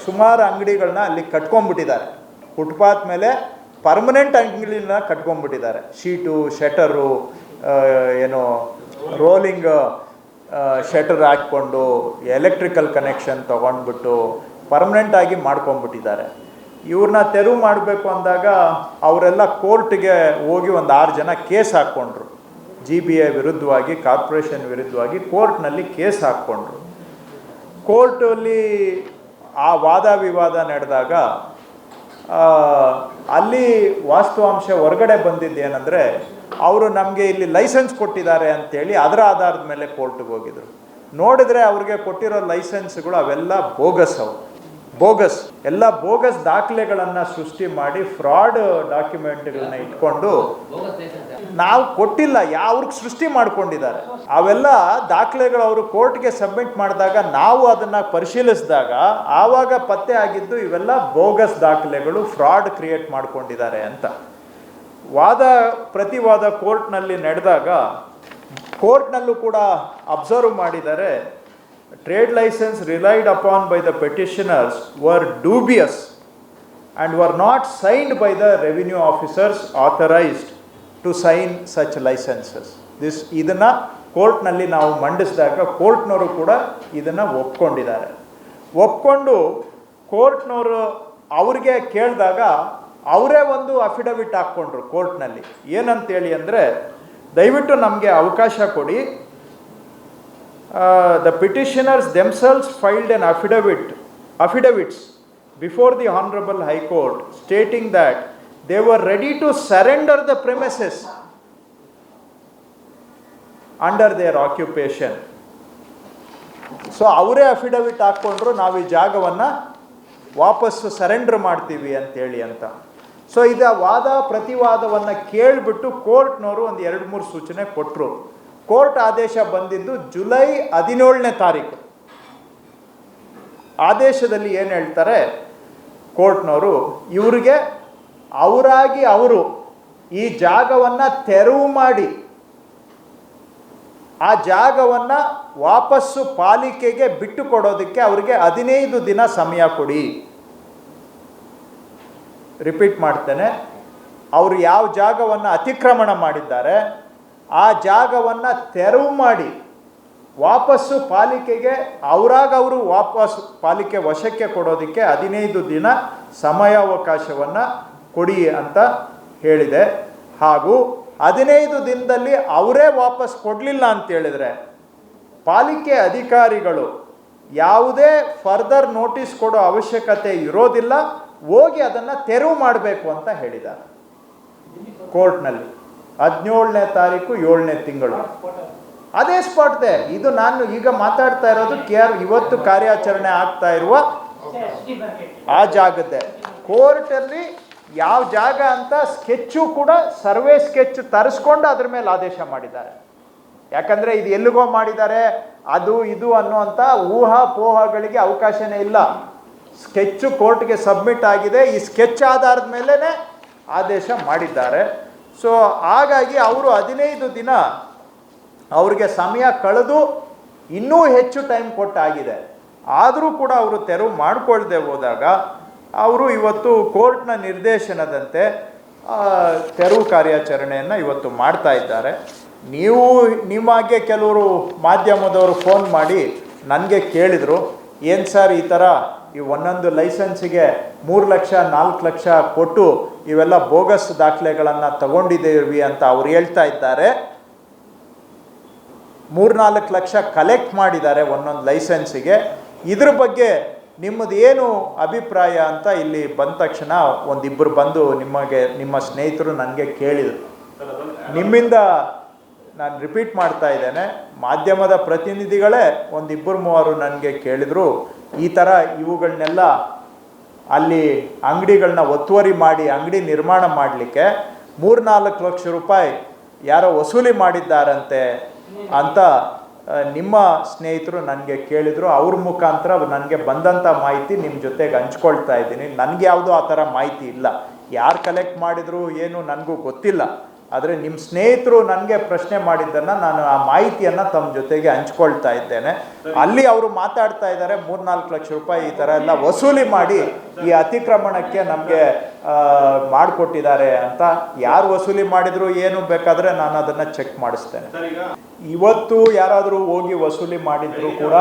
ಸುಮಾರು ಅಂಗಡಿಗಳನ್ನ ಅಲ್ಲಿ ಕಟ್ಕೊಂಡ್ಬಿಟ್ಟಿದ್ದಾರೆ. ಫುಟ್ಪಾತ್ ಮೇಲೆ ಪರ್ಮನೆಂಟ್ ಅಂಗಡಿನ ಕಟ್ಕೊಂಡ್ಬಿಟ್ಟಿದ್ದಾರೆ. ಶೀಟು, ಶಟರು, ಏನು ರೋಲಿಂಗ್ ಶಟರ್ ಹಾಕ್ಕೊಂಡು ಎಲೆಕ್ಟ್ರಿಕಲ್ ಕನೆಕ್ಷನ್ ತೊಗೊಂಡ್ಬಿಟ್ಟು ಪರ್ಮನೆಂಟಾಗಿ ಮಾಡ್ಕೊಂಡ್ಬಿಟ್ಟಿದ್ದಾರೆ. ಇವ್ರನ್ನ ತೆರವು ಮಾಡಬೇಕು ಅಂದಾಗ ಅವರೆಲ್ಲ ಕೋರ್ಟ್ಗೆ ಹೋಗಿ ಒಂದು 6 ಜನ ಕೇಸ್ ಹಾಕ್ಕೊಂಡ್ರು. GBA ವಿರುದ್ಧವಾಗಿ, ಕಾರ್ಪೊರೇಷನ್ ವಿರುದ್ಧವಾಗಿ ಕೋರ್ಟ್ನಲ್ಲಿ ಕೇಸ್ ಹಾಕ್ಕೊಂಡ್ರು. ಕೋರ್ಟಲ್ಲಿ ಆ ವಾದ ವಿವಾದ ನಡೆದಾಗ ಅಲ್ಲಿ ವಾಸ್ತವಾಂಶ ಹೊರಗಡೆ ಬಂದಿದ್ದೇನೆಂದರೆ, ಅವರು ನಮಗೆ ಇಲ್ಲಿ ಲೈಸೆನ್ಸ್ ಕೊಟ್ಟಿದ್ದಾರೆ ಅಂಥೇಳಿ ಅದರ ಆಧಾರದ ಮೇಲೆ ಕೋರ್ಟ್ಗೆ ಹೋಗಿದ್ರು. ನೋಡಿದ್ರೆ ಅವ್ರಿಗೆ ಕೊಟ್ಟಿರೋ ಲೈಸೆನ್ಸ್ಗಳು ಅವೆಲ್ಲ ಬೋಗಸ್, ಬೋಗಸ್ ಎಲ್ಲ ಬೋಗಸ್ ದಾಖಲೆಗಳನ್ನು ಸೃಷ್ಟಿ ಮಾಡಿ ಫ್ರಾಡ್ ಡಾಕ್ಯುಮೆಂಟ್ಗಳನ್ನ ಇಟ್ಕೊಂಡು ನಾವು ಕೊಟ್ಟಿಲ್ಲ, ಅವ್ರಿಗೆ ಸೃಷ್ಟಿ ಮಾಡ್ಕೊಂಡಿದ್ದಾರೆ. ಅವೆಲ್ಲ ದಾಖಲೆಗಳು ಅವರು ಕೋರ್ಟ್ಗೆ ಸಬ್ಮಿಟ್ ಮಾಡಿದಾಗ ನಾವು ಅದನ್ನು ಪರಿಶೀಲಿಸಿದಾಗ ಆವಾಗ ಪತ್ತೆ ಆಗಿದ್ದು ಇವೆಲ್ಲ ಬೋಗಸ್ ದಾಖಲೆಗಳು, ಫ್ರಾಡ್ ಕ್ರಿಯೇಟ್ ಮಾಡ್ಕೊಂಡಿದ್ದಾರೆ ಅಂತ. ವಾದ ಪ್ರತಿವಾದ ಕೋರ್ಟ್ನಲ್ಲಿ ನಡೆದಾಗ ಕೋರ್ಟ್ನಲ್ಲೂ ಕೂಡ ಅಬ್ಸರ್ವ್ ಮಾಡಿದ್ದಾರೆ, trade license relied upon by the petitioners were dubious and were not signed by the revenue officers authorized to sign such licenses. ಇದನ್ನು ಕೋರ್ಟ್ನಲ್ಲಿ ನಾವು ಮಂಡಿಸಿದಾಗ ಕೋರ್ಟ್ನವರು ಕೂಡ ಇದನ್ನು ಒಪ್ಕೊಂಡಿದ್ದಾರೆ. ಒಪ್ಕೊಂಡು ಕೋರ್ಟ್ನವರು ಅವ್ರಿಗೆ ಕೇಳಿದಾಗ ಅವರೇ ಒಂದು ಅಫಿಡವಿಟ್ ಹಾಕ್ಕೊಂಡ್ರು ಕೋರ್ಟ್ನಲ್ಲಿ. ಏನಂತೇಳಿ ಅಂದರೆ, ದಯವಿಟ್ಟು ನಮಗೆ ಅವಕಾಶ ಕೊಡಿ. The petitioners themselves filed an affidavits before the Honorable High Court stating that they were ready to surrender the premises under their occupation. So ಅವರೇ ಅಫಿಡವಿಟ್ ಹಾಕ್ಕೊಂಡ್ರು, ನಾವು ಈ ಜಾಗವನ್ನು ವಾಪಸ್ಸು ಸರೆಂಡರ್ ಮಾಡ್ತೀವಿ ಅಂತೇಳಿ ಅಂತ. ಸೊ ಇದು ವಾದ ಪ್ರತಿವಾದವನ್ನು ಕೇಳಿಬಿಟ್ಟು ಕೋರ್ಟ್ನವರು ಒಂದು 2-3 ಸೂಚನೆ ಕೊಟ್ಟರು. ಕೋರ್ಟ್ ಆದೇಶ ಬಂದಿದ್ದು ಜುಲೈ 17ನೇ ತಾರೀಕು. ಆದೇಶದಲ್ಲಿ ಏನು ಹೇಳ್ತಾರೆ ಕೋರ್ಟ್ನವರು, ಇವರಿಗೆ ಅವರಾಗಿ ಅವರು ಈ ಜಾಗವನ್ನು ತೆರವು ಮಾಡಿ ಆ ಜಾಗವನ್ನು ವಾಪಸ್ಸು ಪಾಲಿಕೆಗೆ ಬಿಟ್ಟು ಕೊಡೋದಕ್ಕೆ ಅವರಿಗೆ 15 ದಿನ ಸಮಯ ಕೊಡಿ. ರಿಪೀಟ್ ಮಾಡ್ತೇನೆ, ಅವರು ಯಾವ ಜಾಗವನ್ನು ಅತಿಕ್ರಮಣ ಮಾಡಿದ್ದಾರೆ ಆ ಜಾಗವನ್ನು ತೆರವು ಮಾಡಿ ವಾಪಸ್ಸು ಪಾಲಿಕೆಗೆ ಅವರಾಗವರು ವಾಪಸ್ ಪಾಲಿಕೆ ವಶಕ್ಕೆ ಕೊಡೋದಕ್ಕೆ 15 ದಿನ ಸಮಯಾವಕಾಶವನ್ನು ಕೊಡಿ ಅಂತ ಹೇಳಿದೆ. ಹಾಗೂ 15 ದಿನದಲ್ಲಿ ಅವರೇ ವಾಪಸ್ ಕೊಡಲಿಲ್ಲ ಅಂತ ಹೇಳಿದರೆ ಪಾಲಿಕೆ ಅಧಿಕಾರಿಗಳು ಯಾವುದೇ ಫರ್ದರ್ ನೋಟಿಸ್ ಕೊಡೋ ಅವಶ್ಯಕತೆ ಇರೋದಿಲ್ಲ, ಹೋಗಿ ಅದನ್ನು ತೆರವು ಮಾಡಬೇಕು ಅಂತ ಹೇಳಿದ್ದಾರೆ ಕೋರ್ಟ್ನಲ್ಲಿ. 17ನೇ ತಾರೀಕು 7ನೇ ತಿಂಗಳು ಅದೇ ಸ್ಪಾಟ್ದೆ. ಇದು ನಾನು ಈಗ ಮಾತಾಡ್ತಾ ಇರೋದು ಇವತ್ತು ಕಾರ್ಯಾಚರಣೆ ಆಗ್ತಾ ಇರುವ ಆ ಜಾಗದ್ದೇ. ಕೋರ್ಟಲ್ಲಿ ಯಾವ ಜಾಗ ಅಂತ ಸ್ಕೆಚ್ಚು ಕೂಡ ಸರ್ವೆ ಸ್ಕೆಚ್ ತರಿಸ್ಕೊಂಡು ಅದ್ರ ಮೇಲೆ ಆದೇಶ ಮಾಡಿದ್ದಾರೆ. ಯಾಕಂದರೆ ಇದು ಎಲ್ಲಿಗೋ ಮಾಡಿದ್ದಾರೆ ಅದು ಇದು ಅನ್ನುವಂಥ ಊಹಾಪೋಹಗಳಿಗೆ ಅವಕಾಶನೇ ಇಲ್ಲ. ಸ್ಕೆಚ್ಚು ಕೋರ್ಟ್ಗೆ ಸಬ್ಮಿಟ್ ಆಗಿದೆ, ಈ ಸ್ಕೆಚ್ ಆಧಾರದ ಮೇಲೇ ಆದೇಶ ಮಾಡಿದ್ದಾರೆ. ಸೊ ಹಾಗಾಗಿ ಅವರು 15 ದಿನ ಅವ್ರಿಗೆ ಸಮಯ ಕಳೆದು ಇನ್ನೂ ಹೆಚ್ಚು ಟೈಮ್ ಕೊಟ್ಟಾಗಿದೆ. ಆದರೂ ಕೂಡ ಅವರು ತೆರವು ಮಾಡಿಕೊಳ್ಳದೆ ಹೋದಾಗ ಅವರು ಇವತ್ತು ಕೋರ್ಟ್ನ ನಿರ್ದೇಶನದಂತೆ ತೆರವು ಕಾರ್ಯಾಚರಣೆಯನ್ನು ಇವತ್ತು ಮಾಡ್ತಾ ಇದ್ದಾರೆ. ನಿಮಗೆ ಕೆಲವರು ಮಾಧ್ಯಮದವರು ಫೋನ್ ಮಾಡಿ ನನಗೆ ಕೇಳಿದರು, ಏನು ಸರ್ ಈ ಥರ ಈ ಒಂದೊಂದು ಲೈಸೆನ್ಸಿಗೆ 3 ಲಕ್ಷ 4 ಲಕ್ಷ ಕೊಟ್ಟು ಇವೆಲ್ಲ ಬೋಗಸ್ ದಾಖಲೆಗಳನ್ನು ತಗೊಂಡಿದ್ದೀವಿ ಅಂತ ಅವ್ರು ಹೇಳ್ತಾ ಇದ್ದಾರೆ. 3-4 ಲಕ್ಷ ಕಲೆಕ್ಟ್ ಮಾಡಿದ್ದಾರೆ ಒಂದೊಂದು ಲೈಸೆನ್ಸಿಗೆ. ಇದ್ರ ಬಗ್ಗೆ ನಿಮ್ಮದು ಏನು ಅಭಿಪ್ರಾಯ ಅಂತ ಇಲ್ಲಿ ಬಂದ ತಕ್ಷಣ ಒಂದಿಬ್ಬರು ಬಂದು ನಿಮ್ಮ ಸ್ನೇಹಿತರು ನನಗೆ ಕೇಳಿದರು. ನಿಮ್ಮಿಂದ ನಾನು ರಿಪೀಟ್ ಮಾಡ್ತಾ ಇದ್ದೇನೆ, ಮಾಧ್ಯಮದ ಪ್ರತಿನಿಧಿಗಳೇ 1-2-3 ನನಗೆ ಕೇಳಿದರು, ಈ ಥರ ಇವುಗಳನ್ನೆಲ್ಲ ಅಲ್ಲಿ ಅಂಗಡಿಗಳನ್ನ ಒತ್ತುವರಿ ಮಾಡಿ ಅಂಗಡಿ ನಿರ್ಮಾಣ ಮಾಡಲಿಕ್ಕೆ 3-4 ಲಕ್ಷ ರೂಪಾಯಿ ಯಾರೋ ವಸೂಲಿ ಮಾಡಿದ್ದಾರಂತೆ ಅಂತ ನಿಮ್ಮ ಸ್ನೇಹಿತರು ನನಗೆ ಕೇಳಿದರು. ಅವ್ರ ಮುಖಾಂತರ ನನಗೆ ಬಂದಂಥ ಮಾಹಿತಿ ನಿಮ್ಮ ಜೊತೆಗೆ ಹಂಚ್ಕೊಳ್ತಾ ಇದ್ದೀನಿ. ನನಗೆ ಯಾವುದೂ ಆ ಥರ ಮಾಹಿತಿ ಇಲ್ಲ. ಯಾರು ಕಲೆಕ್ಟ್ ಮಾಡಿದ್ರು ಏನು ನನಗೂ ಗೊತ್ತಿಲ್ಲ. ಆದರೆ ನಿಮ್ಮ ಸ್ನೇಹಿತರು ನನಗೆ ಪ್ರಶ್ನೆ ಮಾಡಿದ್ದನ್ನು ನಾನು ಆ ಮಾಹಿತಿಯನ್ನು ತಮ್ಮ ಜೊತೆಗೆ ಹಂಚ್ಕೊಳ್ತಾ ಇದ್ದೇನೆ. ಅಲ್ಲಿ ಅವರು ಮಾತಾಡ್ತಾ ಇದ್ದಾರೆ 3-4 ಲಕ್ಷ ರೂಪಾಯಿ ಈ ಥರ ಎಲ್ಲ ವಸೂಲಿ ಮಾಡಿ ಈ ಅತಿಕ್ರಮಣಕ್ಕೆ ನಮಗೆ ಮಾಡಿಕೊಟ್ಟಿದ್ದಾರೆ ಅಂತ. ಯಾರು ವಸೂಲಿ ಮಾಡಿದ್ರು ಏನು ಬೇಕಾದರೆ ನಾನು ಅದನ್ನು ಚೆಕ್ ಮಾಡಿಸ್ತೇನೆ. ಇವತ್ತು ಯಾರಾದರೂ ಹೋಗಿ ವಸೂಲಿ ಮಾಡಿದ್ರು ಕೂಡ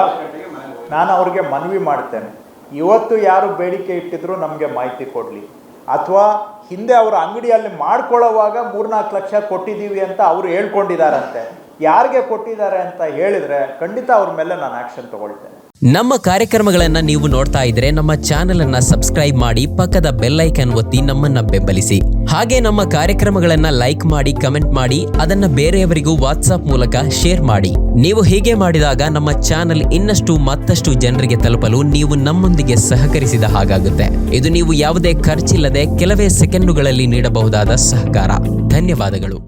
ನಾನು ಅವ್ರಿಗೆ ಮನವಿ ಮಾಡ್ತೇನೆ, ಇವತ್ತು ಯಾರು ಬೇಡಿಕೆ ಇಟ್ಟಿದ್ರು ನಮಗೆ ಮಾಹಿತಿ ಕೊಡಲಿ. ಅಥವಾ ಹಿಂದೆ ಅವರ ಅಂಗಡಿಯಲ್ಲಿ ಮಾಡ್ಕೊಳ್ಳೋವಾಗ 3-4 ಲಕ್ಷ ಕೊಟ್ಟಿದ್ದೀವಿ ಅಂತ ಅವರು ಹೇಳ್ಕೊಂಡಿದ್ದಾರಂತೆ. ಯಾರಿಗೆ ಕೊಟ್ಟಿದ್ದಾರೆ ಅಂತ ಹೇಳಿದರೆ ಖಂಡಿತ ಅವ್ರ ಮೇಲೆ ನಾನು ಆ್ಯಕ್ಷನ್ ತಗೊಳ್ತೇನೆ. ನಮ್ಮ ಕಾರ್ಯಕ್ರಮಗಳನ್ನು ನೀವು ನೋಡ್ತಾ ಇದ್ರೆ ನಮ್ಮ ಚಾನೆಲ್ ಅನ್ನ ಸಬ್ಸ್ಕ್ರೈಬ್ ಮಾಡಿ, ಪಕ್ಕದ ಬೆಲ್ ಐಕಾನ್ ಒತ್ತಿ ನಮ್ಮನ್ನ ಬೆಂಬಲಿಸಿ. ಹಾಗೆ ನಮ್ಮ ಕಾರ್ಯಕ್ರಮಗಳನ್ನ ಲೈಕ್ ಮಾಡಿ, ಕಮೆಂಟ್ ಮಾಡಿ, ಅದನ್ನ ಬೇರೆಯವರಿಗೂ ವಾಟ್ಸ್ಆಪ್ ಮೂಲಕ ಶೇರ್ ಮಾಡಿ. ನೀವು ಹೀಗೆ ಮಾಡಿದಾಗ ನಮ್ಮ ಚಾನೆಲ್ ಮತ್ತಷ್ಟು ಜನರಿಗೆ ತಲುಪಲು ನೀವು ನಮ್ಮೊಂದಿಗೆ ಸಹಕರಿಸಿದ ಹಾಗಾಗುತ್ತೆ. ಇದು ನೀವು ಯಾವುದೇ ಖರ್ಚಿಲ್ಲದೆ ಕೆಲವೇ ಸೆಕೆಂಡುಗಳಲ್ಲಿ ನೀಡಬಹುದಾದ ಸಹಕಾರ. ಧನ್ಯವಾದಗಳು.